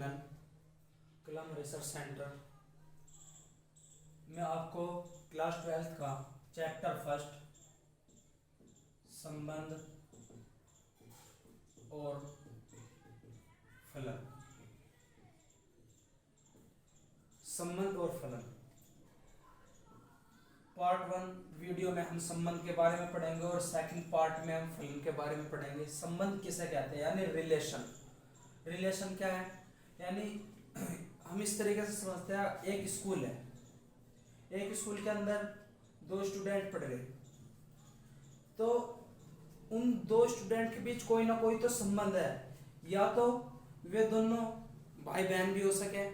अभिनंदन। कलम research centre में आपको क्लास 12th का चैप्टर फर्स्ट संबंध और फलन, संबंध और फलन पार्ट 1 वीडियो में हम संबंध के बारे में पढ़ेंगे और सेकंड पार्ट में हम फलन के बारे में पढ़ेंगे। संबंध किसे कहते हैं यानी रिलेशन। रिलेशन क्या है यानी हम इस तरीके से समझते हैं, एक स्कूल है, एक स्कूल के अंदर दो स्टूडेंट पढ़ रहे, तो उन दो स्टूडेंट के बीच कोई ना कोई तो संबंध है। या तो वे दोनों भाई बहन भी हो सके,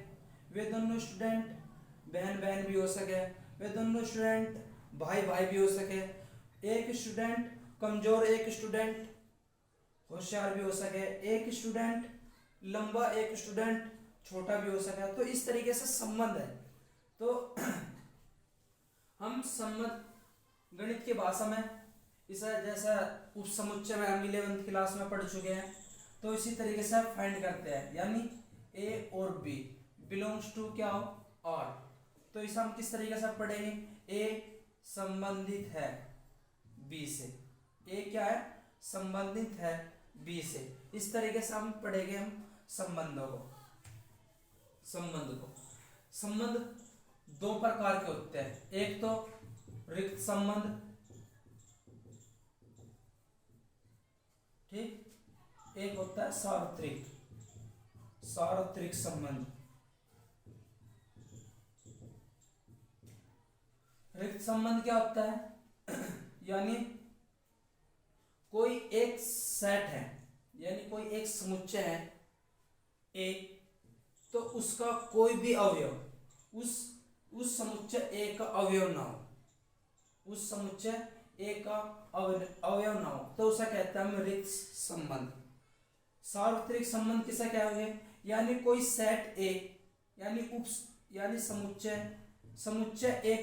वे दोनों स्टूडेंट बहन बहन भी हो सके, वे दोनों स्टूडेंट भाई भाई भी हो सके, एक स्टूडेंट कमजोर एक स्टूडेंट होशियार भी हो सके, एक स्टूडेंट लंबा एक स्टूडेंट छोटा भी हो सके। तो इस तरीके से संबंध है। तो हम संबंध गणित की भाषा में इसे जैसा उपसमुच्चय में हम 11th क्लास में पढ़ चुके हैं, तो इसी तरीके से फाइंड करते हैं यानी ए और बी बिलोंग्स टू क्या हो आर। तो इसे हम किस तरीके से पढ़ेंगे, ए संबंधित है बी से, ए क्या है संबंधित है बी से। इस तरीके से हम पढ़ेंगे हम संबंधों को। संबंध दो प्रकार के होते हैं, एक तो रिक्त संबंध, ठीक, एक होता है सार्वत्रिक संबंध। रिक्त संबंध क्या होता है यानी कोई एक सेट है यानी कोई एक समुच्चय है ए, तो उसका कोई भी अवयव उस समुच्चय ए का अवयव ना हो, उस समुच्चय ए का अवयव ना हो, तो उसे कहते हैं हम रिक्त संबंध। सार्वत्रिक संबंध किसे कहेंगे यानी कोई सेट ए यानी समुच्चय ए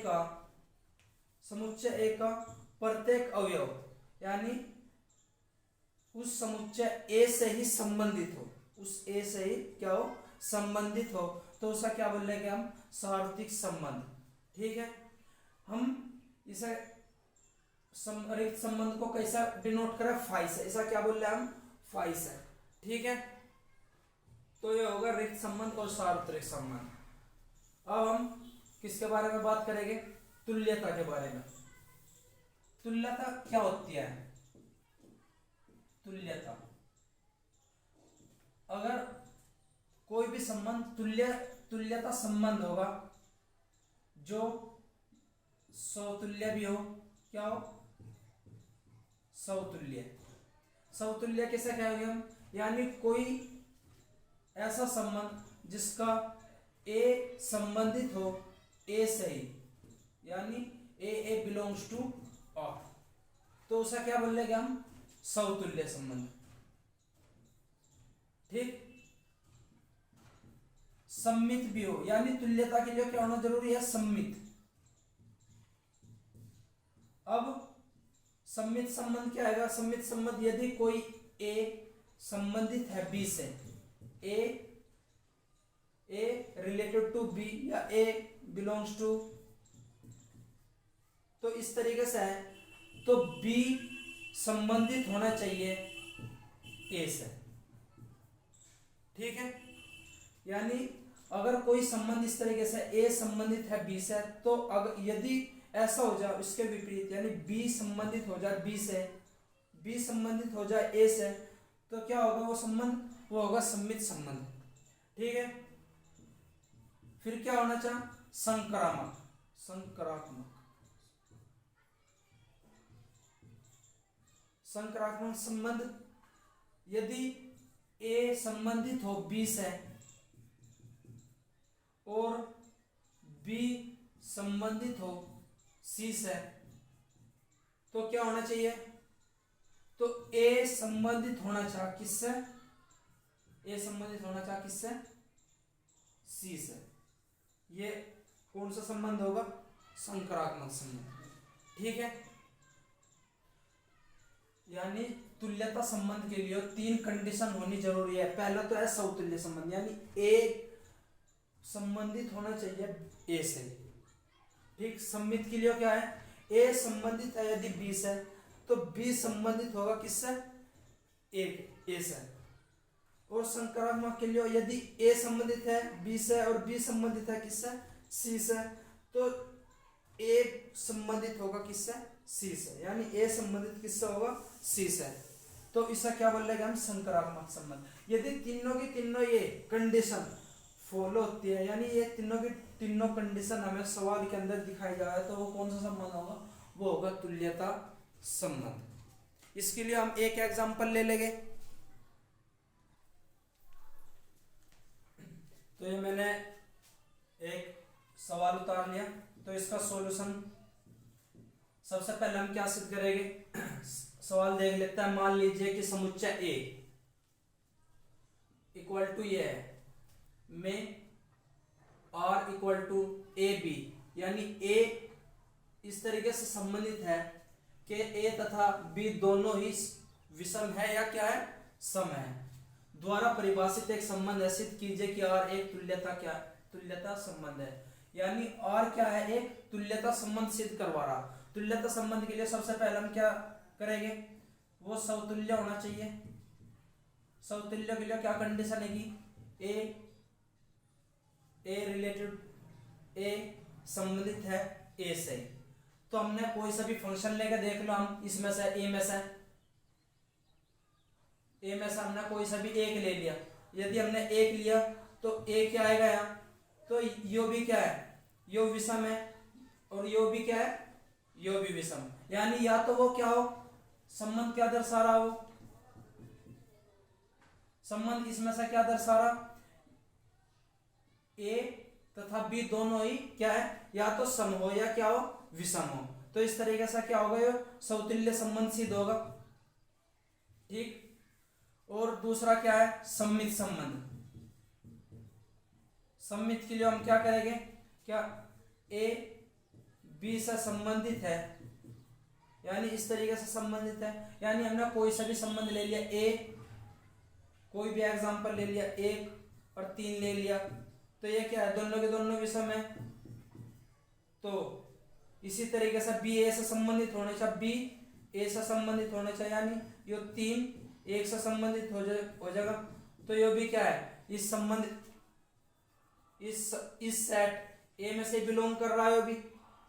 का प्रत्येक अवयव यानी उस समुच्चय ए से ही संबंधित हो, उस ए से ही क्या हो संबंधित हो, तो उसका क्या बोलेंगे हम सार्वत्रिक संबंध। ठीक है, हम इसे रिक्त संबंध को कैसा डिनोट करें, फाई से। ऐसा क्या बोल रहे हैं हम फाई से। ठीक है, तो ये होगा रिक्त संबंध और सार्वत्रिक संबंध। अब हम किसके बारे में बात करेंगे, तुल्यता के बारे में। तुल्यता क्या होती है, तुल्यता अगर कोई भी संबंध तुल्यता संबंध होगा जो समतुल्य भी हो, क्या हो समतुल्य किसे कहेंगे हम यानी कोई ऐसा संबंध जिसका ए संबंधित हो ए से ही यानी ए बिलोंग्स टू आर, तो उसे क्या बोलेंगे हम समतुल्य संबंध। ठीक, सम्मित भी हो यानी तुल्यता के लिए क्या होना जरूरी है, सम्मित। अब सम्मित संबंध क्या आएगा, सम्मित संबंध यदि कोई ए संबंधित है बी से, ए रिलेटेड टू बी या ए बिलोंग्स टू, तो इस तरीके से है, तो बी संबंधित होना चाहिए ए से। ठीक है, यानी अगर कोई संबंध इस तरीके से ए संबंधित है बी से, तो अगर यदि ऐसा हो जाए इसके विपरीत यानी बी संबंधित हो जाए बी से, बी संबंधित हो जाए ए से, तो क्या होगा वो संबंध, वो होगा सम्मित संबंध। ठीक है, फिर क्या होना चाहिए, संक्रामक संबंध यदि ए संबंधित हो बी से और बी संबंधित हो सी से, तो क्या होना चाहिए, तो ए संबंधित होना चाहिए किससे, ए संबंधित होना चाहिए किससे, सी से। ये कौन सा संबंध होगा, संक्रामक संबंध। ठीक है, यानी तुल्यता संबंध के लिए तीन कंडीशन होनी जरूरी है। पहला तो है समतुल्य संबंध, यानी ए संबंधित होना चाहिए ए से। ठीक, सममित के लिए क्या है, ए संबंधित है यदि बी से, तो बी संबंधित होगा किससे, ए से। और संक्रामक के लिए यदि ए संबंधित है बी से और बी संबंधित है किससे, सी से, तो ए संबंधित होगा किससे, सी से, यानी ए संबंधित किससे होगा, सी से। तो इसका क्या बोलेंगे हम, संक्रामक संबंध। यदि तीनों की तीनों ये कंडीशन फॉलो होती है, यानी ये तीनों की तीनों कंडीशन हमें सवाल के अंदर दिखाई जा रहा है, तो वो कौन सा संबंध होगा, वो होगा तुल्यता संबंध। इसके लिए हम एक एग्जांपल ले लेंगे। तो ये मैंने एक सवाल उतार लिया, तो इसका सॉल्यूशन सबसे पहले हम क्या सिद्ध करेंगे, सवाल देख लेते हैं। मान लीजिए कि समुच्चय ए इक्वल टू ये है में R equal to A B, यानी ए इस तरीके से संबंधित है कि ए तथा बी दोनों ही विषम है या क्या है, सम है। द्वारा परिभाषित एक संबंध है, सिद्ध कीजिए कि आर एक तुल्यता संबंध है। यानी आर क्या है, एक तुल्यता संबंध सिद्ध करवा रहा। तुल्यता संबंध के लिए सबसे पहले हम क्या करेंगे, वो समतुल्य होना चाहिए। समतुल्य के लिए क्या कंडीशन है कि ए रिलेटेड ए संबंधित है ए से। तो हमने कोई सा भी फंक्शन लेकर देख लो, हम इसमें से ए में से हमने कोई सा भी एक ले लिया। यदि हमने एक लिया तो ए क्या आएगा यहाँ, तो यो भी क्या है, यो विषम है, और यो भी क्या है, यो भी विषम। यानी या तो वो क्या हो, संबंध क्या दर्शा रहा हो, संबंध इसमें से क्या दर्शा रहा, ए तथा बी दोनों ही क्या है, या तो सम हो या क्या हो, विषम हो। तो इस तरीके से क्या होगा, ये समतुल्य संबंध सिद्ध होगा। ठीक, और दूसरा क्या है, सम्मित संबंध। सम्मित के लिए हम क्या करेंगे, क्या ए बी से संबंधित है, यानी इस तरीके से संबंधित है। यानी हमने कोई सा भी संबंध ले लिया, ए कोई भी एग्जांपल ले लिया, 1 और 3 ले लिया, तो ये क्या है, दोनों के दोनों विषम है। तो इसी तरीके से बी ए से संबंधित होने चाहिए, बी ए से संबंधित होने चाहिए, यानी ये 3 एक से संबंधित हो जाएगा। तो ये भी क्या है, इस संबंध इस सेट ए में से बिलोंग कर रहा है। भी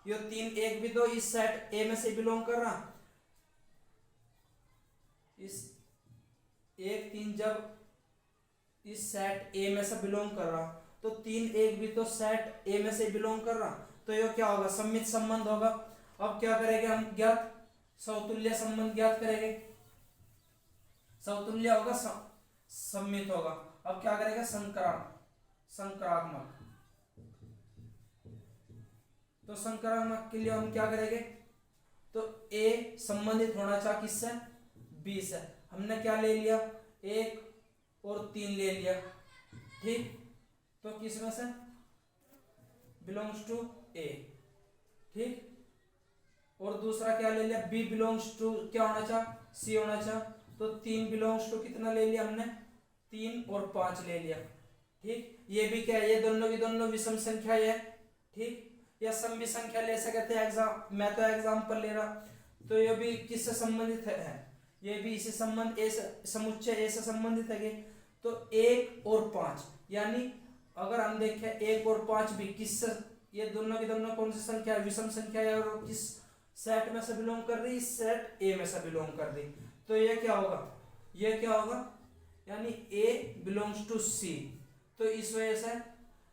ये 3 एक भी तो इस सेट ए में से बिलोंग कर रहा, इस 1 3 जब इस सेट ए में से बिलोंग कर रहा, तो 3 एक भी तो सेट ए में से बिलोंग कर रहा, तो ये क्या होगा, सम्मित संबंध होगा। अब क्या करेंगे हम, ज्ञात समतुल्य संबंध ज्ञात करेंगे। समतुल्य होगा सम्मित होगा। अब क्या करेगा, संक्रामक। तो संक्रामक के लिए हम क्या करेंगे, तो ए संबंधित होना चाहिए किससे, बी से। हमने क्या ले लिया, 1 और 3 ले लिया। ठीक, तो किस में से, बिलोंग्स टू ए। ठीक, और दूसरा क्या ले लिया, बी बिलोंग्स टू क्या होना चाहिए, सी होना चाहिए। तो 3 बिलोंग्स टू कितना ले लिया हमने, 3 और 5 ले लिया। ठीक, ये भी क्या है, ये दोनों की दोनों विषम संख्या है। ठीक, या सम भी संख्या ले सकते हैं, मैं तो एग्जांपल ले रहा। तो ये भी किससे संबंधित है, ये भी इसी संबंध ए से, समुच्चय ए से संबंधित है। तो 1 और 5, यानी अगर हम देखें 1 और 5 भी किससे, ये दोनों की दोनों कौन सी संख्या है, विषम संख्या है, और किस सेट में से बिलोंग कर रही, सेट ए में से बिलोंग कर रही। तो ये क्या होगा, ये क्या होगा, यानी ए बिलोंग्स टू सी। तो इस वजह से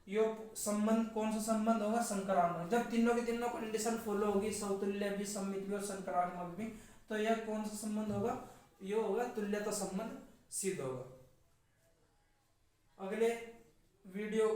ये संबंध कौन सा संबंध होगा, संक्रामक। जब तीनों की तीनों कंडीशन फॉलो होगी, समतुल्य भी, सम्मित भी और संक्रामक भी, तो यह कौन सा संबंध होगा, ये होगा तुल्यता संबंध सिद्ध होगा। अगले वीडियो